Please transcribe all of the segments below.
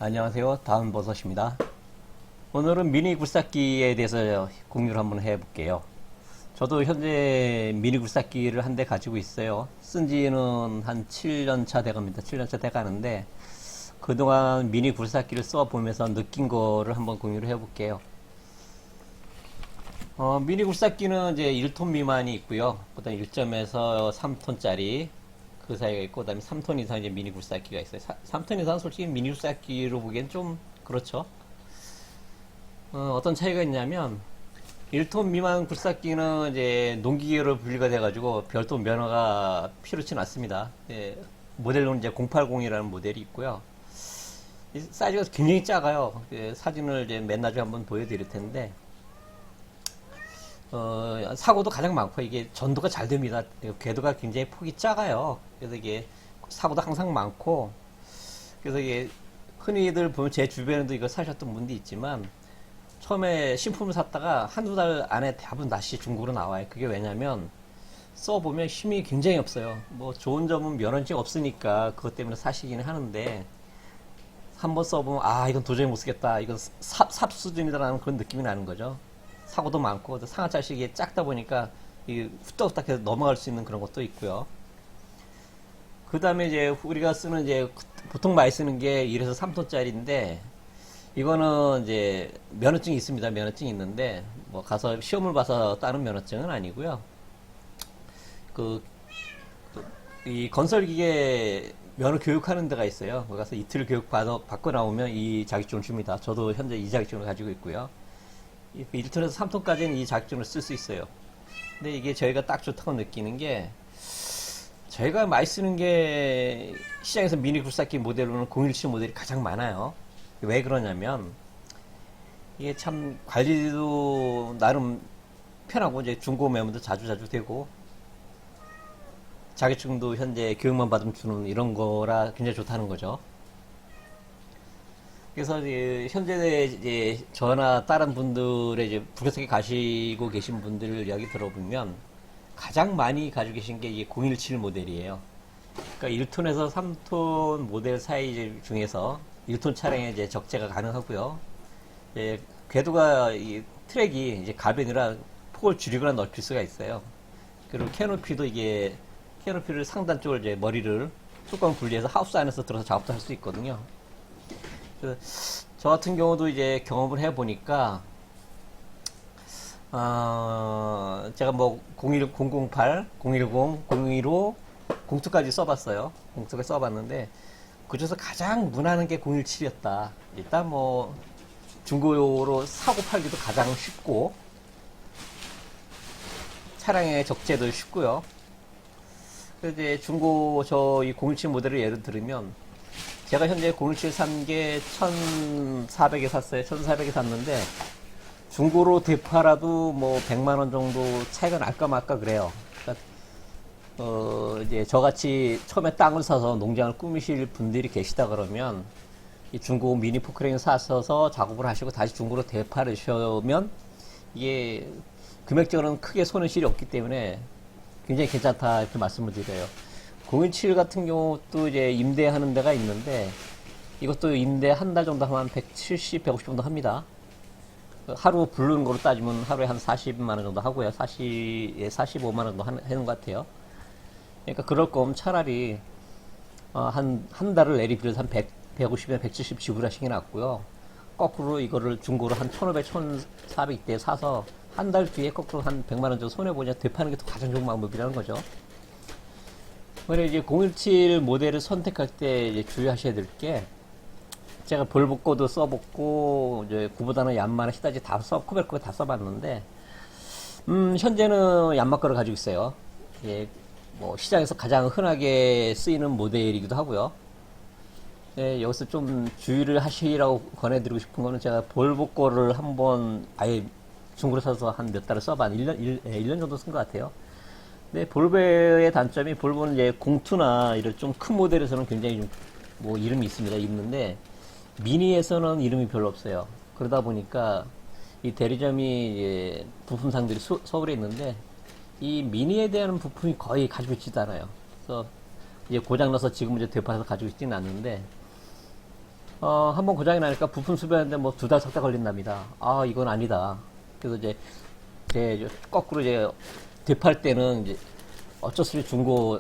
안녕하세요. 다음버섯입니다. 오늘은 미니 굴삭기에 대해서 공유를 한번 해볼게요. 저도 현재 미니 굴삭기를 한 대 가지고 있어요. 쓴 지는 한 7년차 돼갑니다. 7년차 돼가는데 그동안 미니 굴삭기를 써보면서 느낀 거를 한번 공유를 해볼게요. 미니 굴삭기는 이제 1톤 미만이 있고요. 그 다음에 1점에서 3톤짜리 그 사이가 있고, 그 다음에 3톤 이상 이제 미니 굴삭기가 있어요. 3톤 이상은 솔직히 미니 굴삭기로 보기엔 좀 그렇죠. 어떤 차이가 있냐면 1톤 미만 굴삭기는 이제 농기계로 분리가 돼가지고 별도 면허가 필요치 않습니다. 예, 모델로는 이제 080이라는 모델이 있고요. 이 사이즈가 굉장히 작아요. 예, 사진을 이제 맨 나중에 한번 보여드릴 텐데, 사고도 가장 많고, 이게 전도가 잘 됩니다. 궤도가 굉장히 폭이 작아요. 그래서 이게 사고도 항상 많고, 그래서 이게 흔히들 보면 제 주변에도 이거 사셨던 분도 있지만, 처음에 신품을 샀다가 한두 달 안에 대부분 다시 중고로 나와요. 그게 왜냐면, 써보면 힘이 굉장히 없어요. 뭐 좋은 점은 면허증이 없으니까 그것 때문에 사시기는 하는데, 한번 써보면, 아, 이건 도저히 못 쓰겠다. 이건 삽 수준이다라는 그런 느낌이 나는 거죠. 사고도 많고 상하차식이 작다 보니까 후딱후딱 해서 넘어갈 수 있는 그런 것도 있고요. 그 다음에 이제 우리가 쓰는 이제 보통 많이 쓰는 게 1에서 3톤짜리인데, 이거는 이제 면허증이 있습니다. 면허증이 있는데 뭐 가서 시험을 봐서 따는 면허증은 아니고요. 이 건설기계 면허 교육하는 데가 있어요. 거기 가서 이틀 교육 받고 나오면 이 자격증을 줍니다. 저도 현재 이 자격증을 가지고 있고요. 1톤에서 3톤까지는 이 자격증을 쓸 수 있어요. 근데 이게 저희가 딱 좋다고 느끼는 게, 저희가 많이 쓰는 게 시장에서 미니 굴삭기 모델로는 017 모델이 가장 많아요. 왜 그러냐면 이게 참 관리도 나름 편하고, 이제 중고 매물도 자주 되고, 자격증도 현재 교육만 받으면 주는 이런 거라 굉장히 좋다는 거죠. 그래서 현재 이제 저나 다른 분들의 이제 불교석에 가시고 계신 분들 이야기 들어보면 가장 많이 가지고 계신 게 이 017 모델이에요. 그러니까 1톤에서 3톤 모델 사이즈 중에서 1톤 차량에 이제 적재가 가능하고요. 예, 궤도가 이 트랙이 이제 가변이라 폭을 줄이거나 넓힐 수가 있어요. 그리고 캐노피도 이게 캐노피를 상단 쪽을 이제 머리를 뚜껑 분리해서 하우스 안에서 들어서 작업도 할 수 있거든요. 저 같은 경우도 이제 경험을 해보니까, 제가 뭐 010, 008, 010, 015, 02까지 써봤어요. 02까지 써봤는데, 그 중에서 가장 무난한 게 017이었다. 일단 뭐, 중고로 사고 팔기도 가장 쉽고, 차량의 적재도 쉽고요. 그래서 이제 중고 이 017 모델을 예를 들으면, 제가 현재 017 산 게 1,400에 샀어요. 1,400에 샀는데, 중고로 되팔아도 뭐 100만원 정도 차이가 날까 말까 그래요. 그러니까 이제 저같이 처음에 땅을 사서 농장을 꾸미실 분들이 계시다 그러면, 이 중고 미니 포크레인 사셔서 작업을 하시고 다시 중고로 되팔으시면, 이게 금액적으로는 크게 손실이 없기 때문에 굉장히 괜찮다 이렇게 말씀을 드려요. 017 같은 경우도 이제 임대하는 데가 있는데, 이것도 임대 한 달 정도 하면 170, 150 정도 합니다. 하루 부르는 거로 따지면 하루에 한 40만원 정도 하고요. 45만원 정도 하는 것 같아요. 그러니까 그럴 거면 차라리, 한 달을 내리비려서 한 150에 170 지불하시는 게 낫고요. 거꾸로 이거를 중고로 한 1,500, 1,400 이때 사서 한 달 뒤에 거꾸로 한 100만원 정도 손해보냐 되파는 게 더 가장 좋은 방법이라는 거죠. 그래, 이제 017 모델을 선택할 때 이제 주의하셔야 될 게, 제가 볼보 거도 써봤고, 이제 구보다는 얀마나 히다치 코벨 다 써봤는데, 현재는 얀마 거를 가지고 있어요. 예, 뭐, 시장에서 가장 흔하게 쓰이는 모델이기도 하고요. 예, 여기서 좀 주의를 하시라고 권해드리고 싶은 거는, 제가 볼보 거를 한번 아예 중고로 사서 한 몇 달을 써봤는데, 1년 정도 쓴 것 같아요. 네, 볼보의 단점이, 볼보는 이제 공투나 이런 좀 큰 모델에서는 굉장히 좀 뭐 이름이 있는데, 미니에서는 이름이 별로 없어요. 그러다 보니까 이 대리점이 이제 부품상들이 서울에 있는데, 이 미니에 대한 부품이 거의 가지고 있지도 않아요. 그래서 이제 고장나서 지금 이제 되팔아서 가지고 있지는 않는데, 한번 고장이 나니까 부품 수리하는데 뭐 2달, 3달 걸린답니다. 아, 이건 아니다. 그래서 이제, 거꾸로 이제, 되팔 때는 이제, 어쩔 수 없이 중고,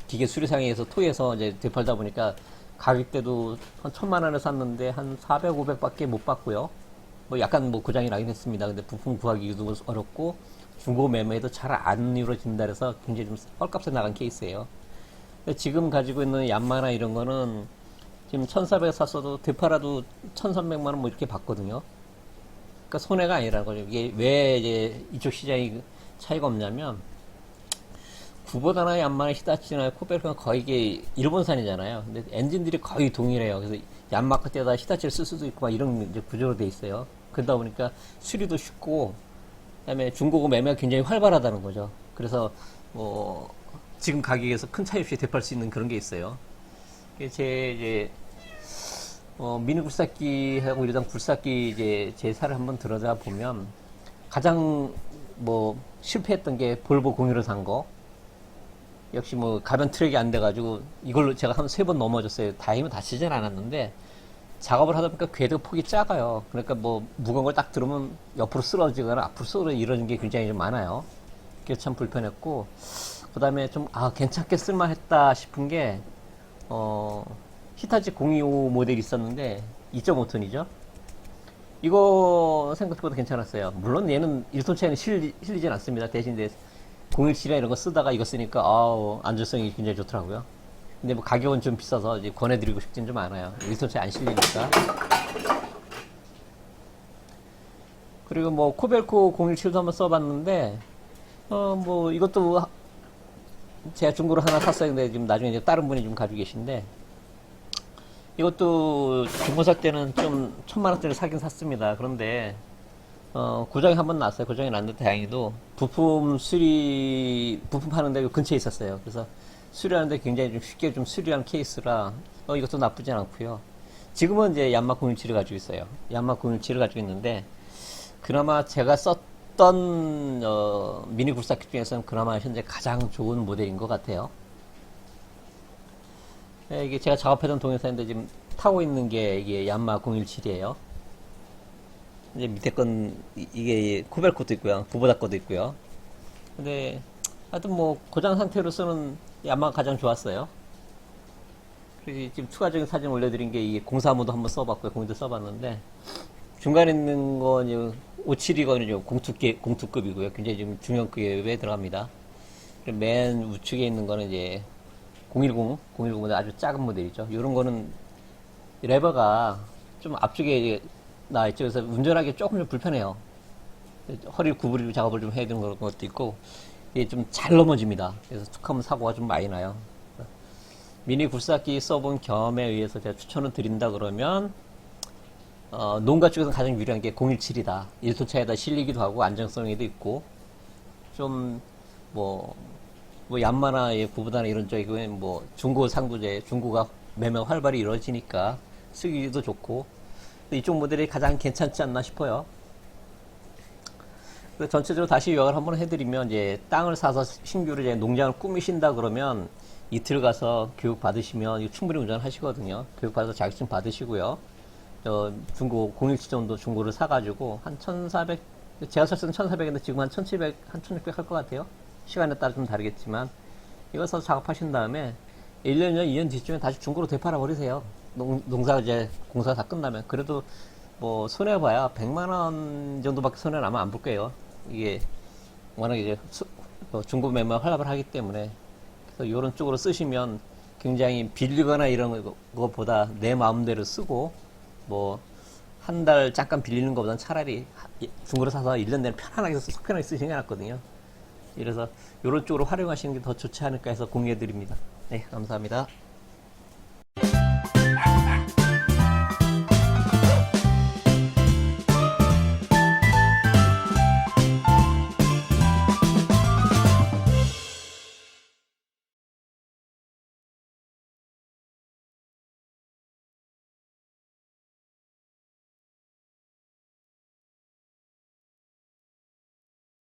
기계 수리상에서 토해서 이제 되팔다 보니까 가격대도 한 1,000만 원에 샀는데 한 400, 500 밖에 못 받고요. 뭐 약간 뭐 고장이 나긴 했습니다. 근데 부품 구하기도 어렵고, 중고 매매도 잘 안 이루어진다 그래서 굉장히 좀 헐값에 나간 케이스예요. 지금 가지고 있는 얀마나 이런 거는 지금 1,400에 샀어도 되팔아도 1,300만 원 뭐 이렇게 받거든요. 그러니까 손해가 아니라는 거죠. 이게 왜 이제 이쪽 시장이 차이가 없냐면 구보다나 얀마나 히타치나 코벨코는 거의 이게 일본산이잖아요. 근데 엔진들이 거의 동일해요. 그래서 얀마카 때다 히타치를 쓸 수도 있고 막 이런 이제 구조로 돼 있어요. 그러다 보니까 수리도 쉽고 그다음에 중고고 매매가 굉장히 활발하다는 거죠. 그래서 뭐 지금 가격에서 큰 차이 없이 되팔 수 있는 그런 게 있어요. 이제 미니 굴삭기하고 일반 굴삭기 이제 제사를 한번 들어다 보면 가장 뭐 실패했던 게 볼보 01을 산 거. 역시 뭐 가변 트랙이 안 돼가지고 이걸로 제가 한 3번 넘어졌어요. 다행히 다치진 않았는데 작업을 하다 보니까 궤도 폭이 작아요. 그러니까 뭐 무거운 걸 딱 들으면 옆으로 쓰러지거나 앞으로 쓰러져 이러는 게 굉장히 좀 많아요. 그게 참 불편했고 그 다음에 좀 괜찮게 쓸만했다 싶은 게 히타치 025 모델이 있었는데 2.5톤이죠. 이거 생각보다 괜찮았어요. 물론 얘는 1톤 차이는 실리진 않습니다. 대신 이제 017이나 이런 거 쓰다가 이거 쓰니까 안전성이 굉장히 좋더라고요. 근데 뭐 가격은 좀 비싸서 이제 권해드리고 싶진 좀 않아요. 1톤 차이 안 실리니까. 그리고 뭐 코벨코 017도 한번 써봤는데 뭐 이것도 제가 중고로 하나 샀어요. 근데 지금 나중에 이제 다른 분이 좀 가지고 계신데 이것도 중고 살 때는 좀 1,000만 원짜리 사긴 샀습니다. 그런데 고장이 한번 났어요. 고장이 났는데 다행히도 부품 파는 데 근처에 있었어요. 그래서 수리하는데 굉장히 좀 쉽게 좀 수리한 케이스라 이것도 나쁘진 않고요. 지금은 이제 얀마 017을 가지고 있어요. 얀마 017을 가지고 있는데 그나마 제가 썼던 미니 굴삭기 중에서는 그나마 현재 가장 좋은 모델인 것 같아요. 이게 제가 작업하던 동영상인데 지금 타고 있는 게 이게 얀마 017이에요. 이제 밑에 건 이게 코벨코도 있고요, 구보다 거도 있고요. 근데 하여튼 뭐 고장 상태로 쓰는 얀마가 가장 좋았어요. 그리고 지금 추가적인 사진 올려드린 게 이게 035도 한번 써봤고요, 02도 써봤는데 중간에 있는 건 572거는 공투급이고요. 굉장히 지금 중형급에 들어갑니다. 그리고 맨 우측에 있는 거는 이제 010보다 아주 작은 모델이죠. 이런 거는 레버가 좀 앞쪽에 나와있죠. 그래서 운전하기 조금 좀 불편해요. 허리를 구부리고 작업을 좀 해야 되는 그런 것도 있고, 이게 좀 잘 넘어집니다. 그래서 툭 하면 사고가 좀 많이 나요. 미니 굴삭기 써본 경험에 의해서 제가 추천을 드린다 그러면, 농가 쪽에서 가장 유리한 게 017이다. 1톤 차에다 실리기도 하고 안정성에도 있고, 좀, 얀마나 구보다나 이런 쪽에 중고 상부제, 중고가 매매가 활발히 이루어지니까 쓰기도 좋고, 이쪽 모델이 가장 괜찮지 않나 싶어요. 전체적으로 다시 요약을 한번 해드리면 이제 땅을 사서 신규로 이제 농장을 꾸미신다 그러면 이틀 가서 교육 받으시면 충분히 운전하시거든요. 교육 받아서 자격증 받으시고요. 중고 017 정도 중고를 사가지고 한 1,400, 제가 샀을 때는 1,400인데 지금 한 1,700, 한 1,600 할 것 같아요. 시간에 따라 좀 다르겠지만 이거 사서 작업하신 다음에 1년이나 2년 뒤쯤에 다시 중고로 되팔아 버리세요. 농사 이제 공사가 다 끝나면. 그래도 뭐 손해봐야 100만원 정도밖에 손해는 아마 안 볼 거예요. 이게 워낙 이제 중고 매매 활발을 하기 때문에. 그래서 이런 쪽으로 쓰시면 굉장히 빌리거나 이런 것보다 내 마음대로 쓰고 한 달 잠깐 빌리는 것보다는 차라리 중고로 사서 1년 내내 편안하게 속 편하게 쓰시는 게 낫거든요. 그래서 이런 쪽으로 활용하시는 게 더 좋지 않을까 해서 공유해 드립니다. 네, 감사합니다.